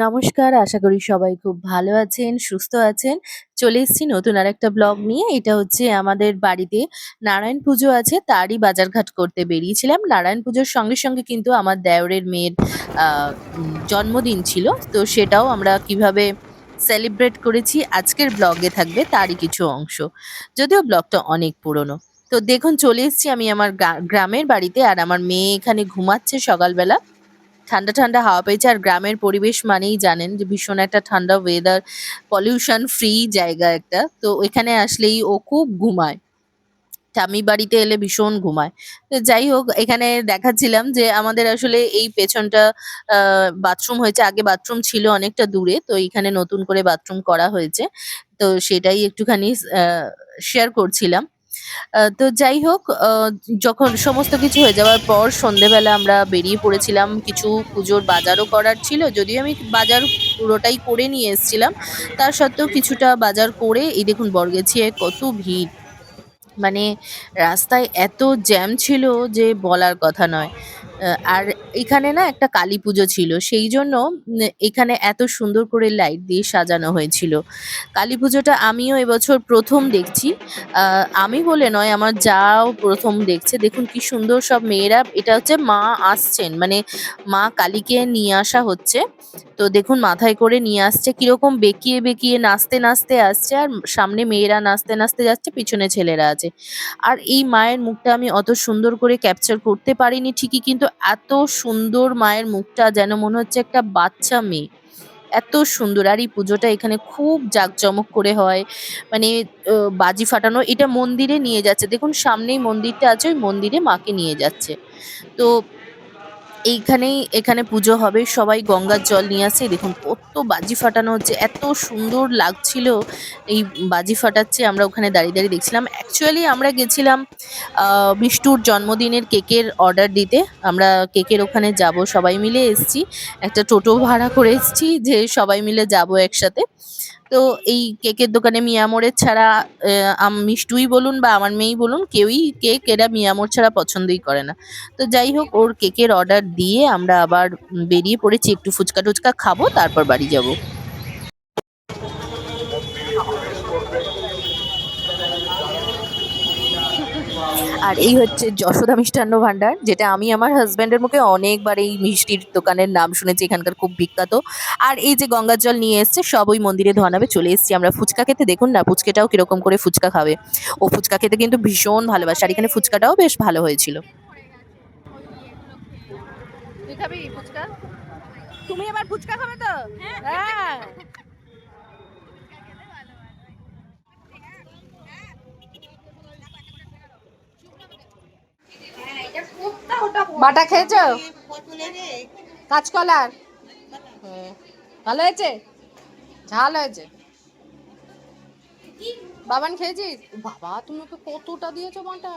নমস্কার, আশা করি সবাই খুব ভালো আছেন, সুস্থ আছেন। চলে এসেছি নতুন আরেকটা ব্লগ নিয়ে। এটা হচ্ছে আমাদের বাড়িতে নারায়ণ পুজো আছে, তারই বাজারঘাট করতে বেরিয়েছিলাম। নারায়ণ পুজোর সঙ্গে সঙ্গে কিন্তু আমার দেওরের মেয়ের আ জন্মদিন ছিল। তো সেটাও আমরা কিভাবে সেলিব্রেট করেছি আজকের ব্লগে থাকবে তারই কিছু অংশ। যদিও ব্লগটা অনেক পুরনো। তো দেখুন চলে এসেছি আমি আমার গ্রামের বাড়িতে আর আমার মেয়ে এখানে ঘুমাচ্ছে সকালবেলা। ঠান্ডা, ঠান্ডা হাওয়া পেয়েছে আর গ্রামের পরিবেশ মানেই জানেন যে ভীষণ একটা ঠান্ডা ওয়েদার, পলিউশন ফ্রি জায়গা একটা। তো এখানে আসলেই ও খুব ঘুমায়। ঠাম্মি বাড়িতে এলে ভীষণ ঘুমায়। তো যাই হোক এখানে দেখাচ্ছিলাম যে আমাদের আসলে এই পেছনটা বাথরুম হয়েছে। আগে বাথরুম ছিল অনেকটা দূরে। তো এইখানে নতুন করে বাথরুম করা হয়েছে। তো সেটাই একটুখানি শেয়ার করছিলাম। তো যাই হোক যখন সমস্ত কিছু হয়ে যাওয়ার পর সন্ধ্যেবেলা আমরা বেরিয়ে পড়েছিলাম। কিছু পুজোর বাজারও করার ছিল। যদিও আমি বাজার পুরোটাই করে নিয়ে এসেছিলাম। তা সত্ত্বেও কিছুটা বাজার করে এই দেখুন বরগেছিয়ায় কত ভিড়। মানে রাস্তায় এত জ্যাম ছিল যে বলার কথা নয়। আর এখানে না একটা কালীপুজো ছিল। সেইজন্য এখানে এত সুন্দর করে লাইট দিয়ে সাজানো হয়েছিল। কালীপুজোটা আমিও এবছর ১ম দেখছি। আ আমি বলে নয় আমার জাও ১ম দেখছে। দেখুন কি সুন্দর সব মেয়েরা এটা হচ্ছে মা আসছেন। মানে মা কালীকে নিয়ে আসা হচ্ছে। তো দেখুন মাথায় করে নিয়ে আসছে। কিরকম বেঁকিয়ে, বেঁকিয়ে নাচতে, নাচতে আসছে। আর সামনে মেয়েরা নাচতে, নাচতে যাচ্ছে, পিছনে ছেলেরা আছে। আর এই মায়ের মুখটা আমি অত সুন্দর করে ক্যাপচার করতে পারিনি ঠিকই কিন্তু এত সুন্দর মায়ের মুখটা যেন মনে হচ্ছে একটা বাচ্চা মেয়ে। এত সুন্দর আর এই পুজোটা এখানে খুব জাঁকজমক করে হয়। মানে বাজি ফাটানো এটা মন্দিরে নিয়ে যাচ্ছে। দেখুন সামনেই মন্দিরটা আছে, ওই মন্দিরে মাকে নিয়ে যাচ্ছে। তো এখানে পুজো হবে। সবাই গঙ্গার জল নিয়ে আসছে। দেখুন কত বাজি ফাটানো হচ্ছে। এত সুন্দর লাগছিল এই বাজি ফাটাচ্ছে। আমরা ওখানে দাঁড়িয়ে, দাঁড়িয়ে দেখছিলাম। অ্যাকচুয়ালি আমরা গেছিলাম আ মিষ্টুর জন্মদিনের কেকের অর্ডার দিতে। আমরা কেকের ওখানে যাবো। সবাই মিলে এসছি। একটা টোটো ভাড়া করে এসছি যে সবাই মিলে যাবো একসাথে। তো এই কেকের দোকানে মিয়ামোরের ছাড়া মিষ্টুই বলুন বা আমার মেয়েই বলুন কেউই কেক এরা মিয়ামোর ছাড়া পছন্দই করে না। তো যাই হোক ওর কেকের অর্ডার দিয়ে আমরা আবার বেরিয়ে পড়েছি একটু ফুচকা-টুচকা খাবো তারপর বাড়ি যাবো। আর এই হচ্ছে যশোদা মিষ্টান্ন ভান্ডার যেটা আমি আমার হাসব্যান্ডের মুখে অনেকবার এই মিষ্টির দোকানের নাম শুনেছি এখানকার খুব বিখ্যাত। আর এই যে গঙ্গার জল নিয়ে এসছে সব ওই মন্দিরে ধোয়া নাবে চলে এসেছি আমরা ফুচকা খেতে দেখুন না পুচকেটাও কিরকম করে ফুচকা খাবে। ও ফুচকা খেতে কিন্তু ভীষণ ভালোবাসে আর এখানে ফুচকাটাও বেশ ভালো হয়েছিল। তুই খাবি ফুচকা? তুমি এবার ফুচকা খাবে তো? হ্যাঁ। বাটা খেয়েছো? কাঁচকলার ভালো হয়েছে? ঝাল হয়েছে? বাবান খেয়েছিস? বাবা তুমি ওকে কতটা দিয়েছো বাটা?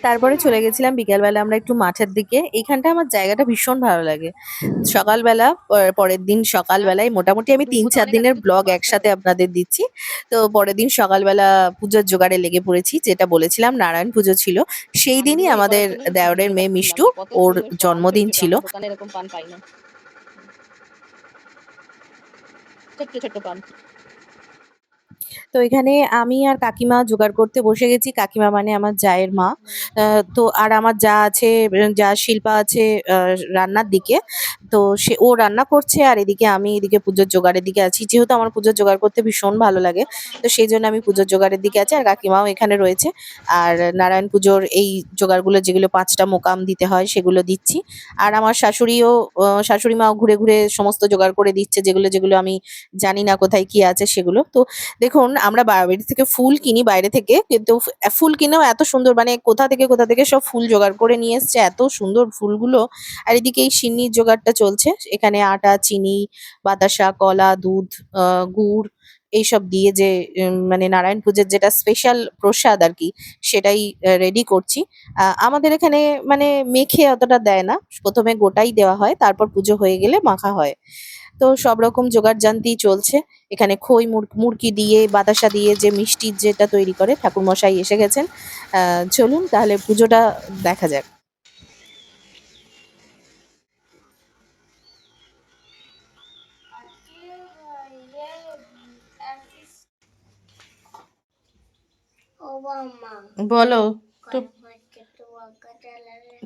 তারপরে চলে গেছিলাম বিকেলবেলা আমরা একটু মাঠের দিকে। এইখানটা আমার জায়গাটা ভীষণ ভালো লাগে। সকালবেলা পরের দিন সকালবেলায় মোটামুটি আমি ৩-৪ দিনের ব্লগ একসাথে আপনাদের দিচ্ছি। তো পরের দিন সকালবেলা পুজোর জোগাড়ে লেগে পড়েছি। যেটা বলেছিলাম নারায়ণ পুজো ছিল। সেই দিনই আমাদের দেওরের মেয়ে মিষ্টু ওর জন্মদিন ছিল। এরকম পান পাই না। ছোট্ট, ছোট্ট পান। তো এখানে আমি আর কাকিমা জোগাড় করতে বসে গেছি। কাকিমা মানে আমার জায়ের মা। আ তো আর আমার যা আছে, যা শিল্পা আছে আ রান্নার দিকে। তো ও রান্না করছে আর আমি এদিকে পুজোর জোগাড়ের দিকে আছি। যেহেতু আমার পুজোর জোগাড় করতে ভীষণ ভালো লাগে। তো সেইজন্য আমি পুজোর জোগাড়ের দিকে আছি আর কাকিমাও এখানে রয়েছে। আর নারায়ণ পুজোর এই জোগাড়গুলো যেগুলো ৫ টা মোকাম দিতে হয় সেগুলো দিচ্ছি। আর আমার শাশুড়ি মাও ঘুরে, ঘুরে সমস্ত জোগাড় করে দিচ্ছে যেগুলো, যেগুলো আমি জানি না কোথায় কি আছে সেগুলো। তো দেখুন আমরা বাড়ি থেকে ফুল কিনি বাইরে থেকে কিন্তু ফুল কিনেও এত সুন্দর মানে কোথা থেকে সব ফুল জোগাড় করে নিয়ে এসছে এত সুন্দর ফুলগুলো। আর এদিকে এই সিন্নির জোগাড়টা চলছে। এখানে আটা, চিনি, বাতাসা, কলা, দুধ, গুড় এইসব দিয়ে যে মানে নারায়ণ পূজার যেটা স্পেশাল প্রসাদ আরকি সেটাই রেডি করছি। আমাদের এখানে মানে মেখে অতটা দেয় না। ১ম এ গোটাই দেওয়া হয় তারপর পুজো হয়ে গেলে মাখা হয়। তো সব রকম জোগাড়-জান্তি চলছে। এখানে খই মুড়কি দিয়ে, বাতাসা দিয়ে যে মিষ্টির যেটা তৈরি করে ঠাকুরমশাই এসে গেছেন। চলুন তাহলে পুজোটা দেখা যাক। বলো তো,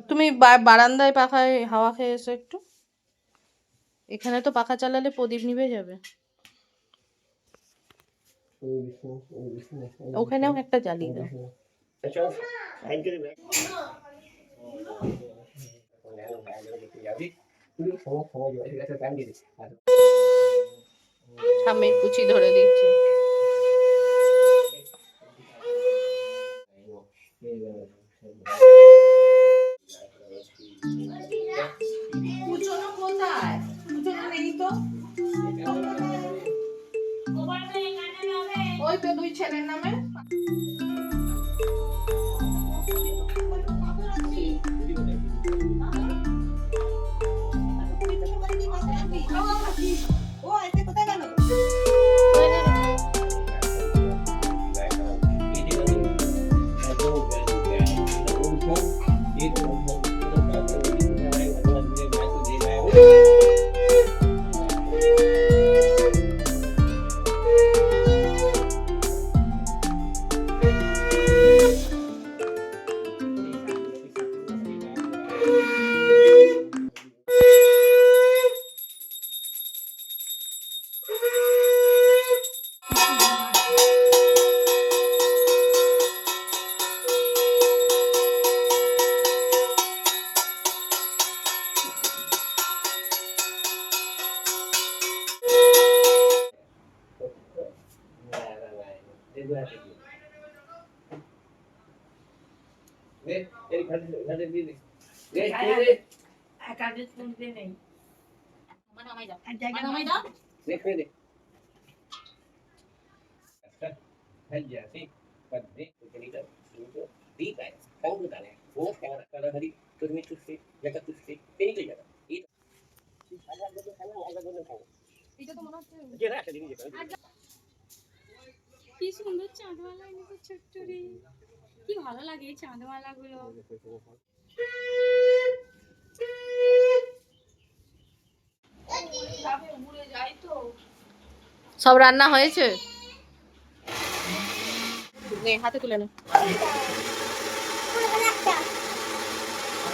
তুমি বারান্দায় পাখায় হাওয়া খেয়ে এসো একটু। এখানে তো পাখা চালালে প্রদীপ নিভে যাবে। ওখানেও একটা জ্বালিয়ে দাও। ঠাম্মির কুচি ধরে দিচ্ছে। কুচনো কোথায়? কুচনো নেই তো। ওই তো দুই ছেলের নামে। কি সুন্দর চাঁদমালা এনেছে ছোট্ট রে, কি ভালো লাগে এই চাঁদমালা গুলো। সব রান্না হয়েছে? নে হাতে তুলে নে।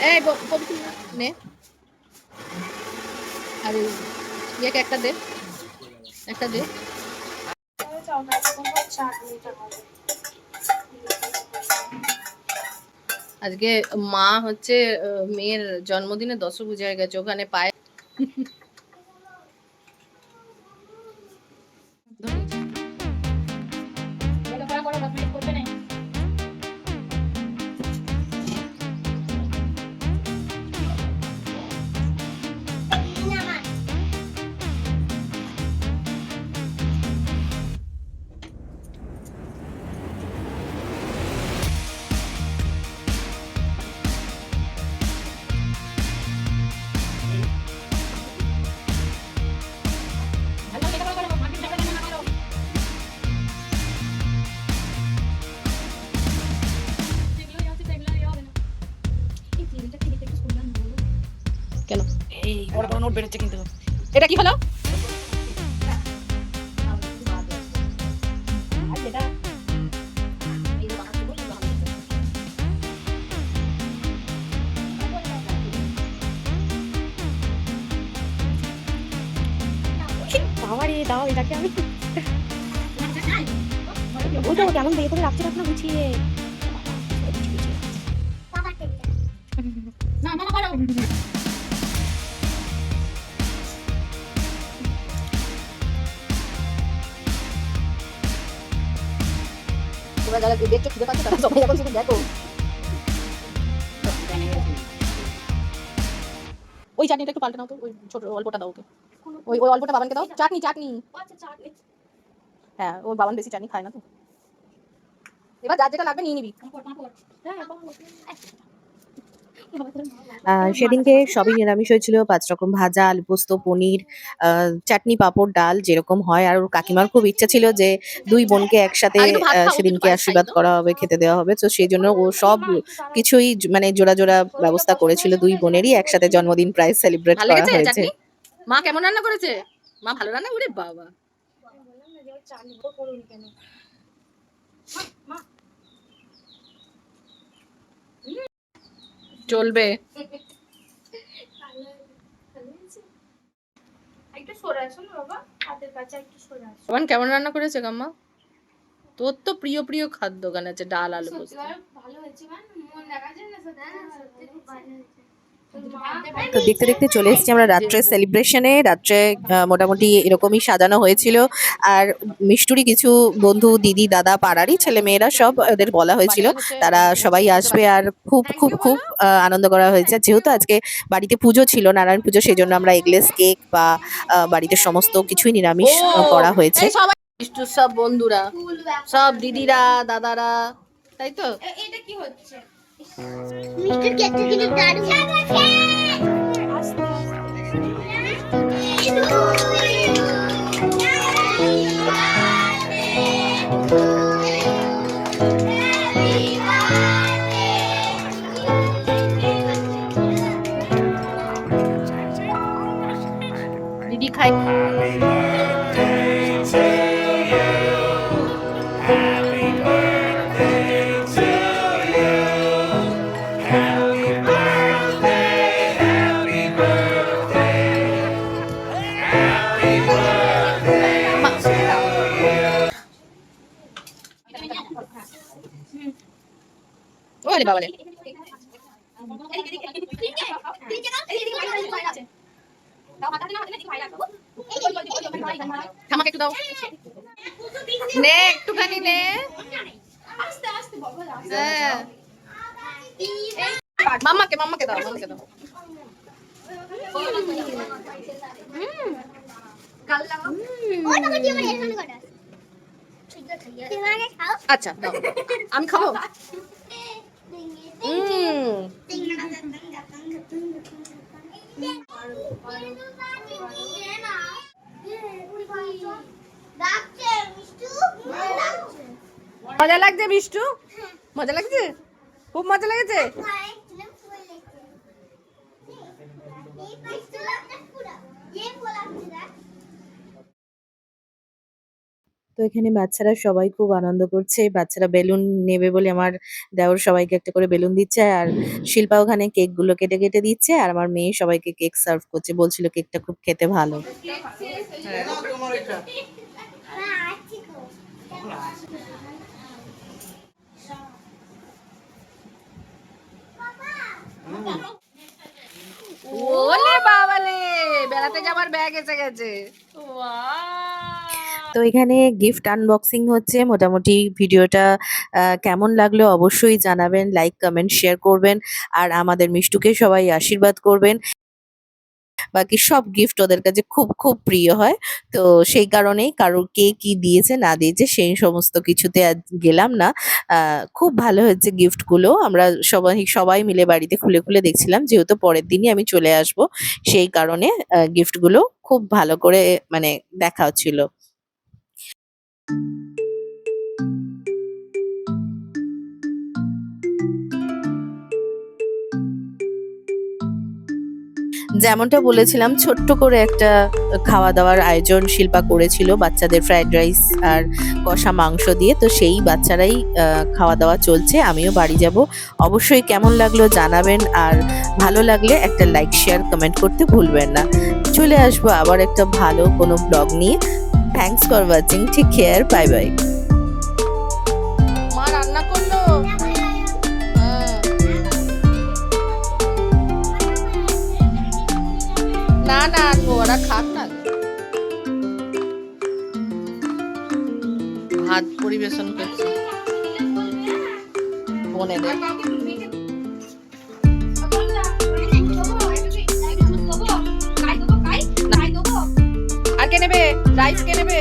এই নে, আরে ইয়েকে একটা দে, একটা দে। আজকে মা হচ্ছে মেয়ের জন্মদিনে দশভূজায় গেছে, ওখানে পায়। কেন এই বড় বড় নোট বেরোচ্ছে কিন্তু। এটা কি হলো? বাবারে দাও এটাকে আমি, ওই তো কেমন বের করে রাখতে পারছি না গুছিয়ে। না মামা করো। তোমরা যারা দেখছো খিদে পাচ্ছ তারা সবাই এখন শুধু দেখো। ওই চাটনিটা একটু পাল্টে নাও তো, ওই ছোট অল্পটা দাও ওকে। ওই ওই অল্পটা বাবানকে দাও। চাটনি চাটনি। হ্যাঁ ওর বাবান বেশি চাটনি খায় না তো। এবার যার যেটা লাগবে নিয়ে নিবি। সেদিনকে সবই নিরামিষ হয়েছিল, 5 রকম ভাজা, আলু পোস্ত, পনির, চাটনি, পাঁপড়, ডাল যেরকম হয়। আর ওর কাকিমার খুব ইচ্ছা ছিল যে 2 বোনকে একসাথে সেদিনকে আশীর্বাদ করা হবে, খেতে দেওয়া হবে। তো সেই জন্য ও সব কিছুই মানে জোড়া জোড়া ব্যবস্থা করেছিল। 2 বোনেরই একসাথে জন্মদিন প্রায় সেলিব্রেট করা হয়েছে। মা কেমন রান্না করেছে? মা ভালো রান্না করে বাবা। চলবে। একটু সরে আসো না বাবা, হাতের কাছে একটু সরে আসো। বাবান কেমন রান্না করেছে কাম্মা? তোর তো প্রিয় প্রিয় খাদ্য গান আছে, ডাল আলু পোস্ত। ভালো হয়েছে, মন দেখা যায় না, সত্যি খুব ভালো হয়েছে। তো দেখতে দেখতে চলে এসেছি আমরা রাত্রে সেলিব্রেশনে। রাত্রে মোটামুটি এরকমই সাজানো হয়েছিল। আর মিষ্টুরি কিছু বন্ধু, দিদি, দাদা, পাড়ারই ছেলে মেয়েরা সব ওদের বলা হয়েছিল তারা সবাই আসবে। আর খুব খুব খুব আনন্দ করা হয়েছে। যেহেতু আজকে বাড়িতে পুজো ছিল, নারায়ণ পুজো, সেই জন্য আমরা এগলেস কেক বা বাড়িতে সমস্ত কিছুই নিরামিষ করা হয়েছে। মিষ্টুর সব বন্ধুরা, সব দিদিরা, দাদারা, তাই তো। এটা কি হচ্ছে? মিষ্টির কেকটা কিন্তু দারুণ। আস্তে দিদি খাই। ওরে বাবারে, আমাকে একটু দাও, নে একটুখানি নে। আস্তে বাবা, হ্যাঁ, মাম্মাকে মাম্মাকে দাও, মাম্মাকে দাও। ওটা কি আমার এখানে কটা? ঠিক আছে, তোমাকে খাও। আচ্ছা দাও, আমি খাবো। মজা লাগছে মিষ্টু? মজা লাগছে? খুব মজা লেগেছে? তো এখানে বাচ্চারা সবাই খুব আনন্দ করছে। বাচ্চারা বেলুন নেবে বলে আমার দেওর সবাইকে একটা করে বেলুন দিচ্ছে। আর শিল্পা ওখানে কেক গুলো কেটে কেটে দিচ্ছে। আর আমার মেয়ে সবাইকে কেক সার্ভ করছে, বলছিল কেকটা খুব খেতে ভালো। ওলে বাবালে, বেড়াতে যাবার ব্যাগ এসে গেছে। তো এখানে গিফট আনবক্সিং হচ্ছে। মোটামুটি ভিডিওটা কেমন লাগলো অবশ্যই জানাবেন, লাইক কমেন্ট শেয়ার করবেন। আর আমাদের মিষ্টুকে সবাই আশীর্বাদ করবেন। বাকি সব গিফট ওদের কাছে খুব খুব প্রিয় হয়। তো সেই কারণেই কারোর কে কি দিয়েছে না দিয়েছে সেই সমস্ত কিছুতে আজ গেলাম না। খুব ভালো হয়েছে গিফট গুলো। আমরা সবাই সবাই মিলে বাড়িতে খুলে খুলে দেখছিলাম, যেহেতু পরের দিনই আমি চলে আসব, সেই কারণে গিফট গুলো খুব ভালো করে মানে দেখা হচ্ছিল। যেমনটা বলেছিলাম, ছোট্ট করে একটা খাওয়া দাওয়ার আয়োজন শিল্পা করেছিল বাচ্চাদের, ফ্রাইড রাইস আর কষা মাংস দিয়ে। তো সেই বাচ্চারাই খাওয়া দাওয়া চলছে। আমিও বাড়ি যাব। অবশ্যই কেমন লাগলো জানাবেন। আর ভালো লাগলে একটা লাইক শেয়ার কমেন্ট করতে ভুলবেন না। চলে আসবো আবার একটা ভালো কোনো ব্লগ নিয়ে। Thanks for watching. Take care, bye bye. মা রান্না করলো। না না, আনবো, ওরা খাক না। ভাত পরিবেশন করছি বোনেদের। আর কে নেবে? রাইস কে নেবে?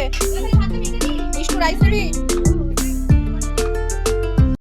মিষ্টু রাইস নেবি?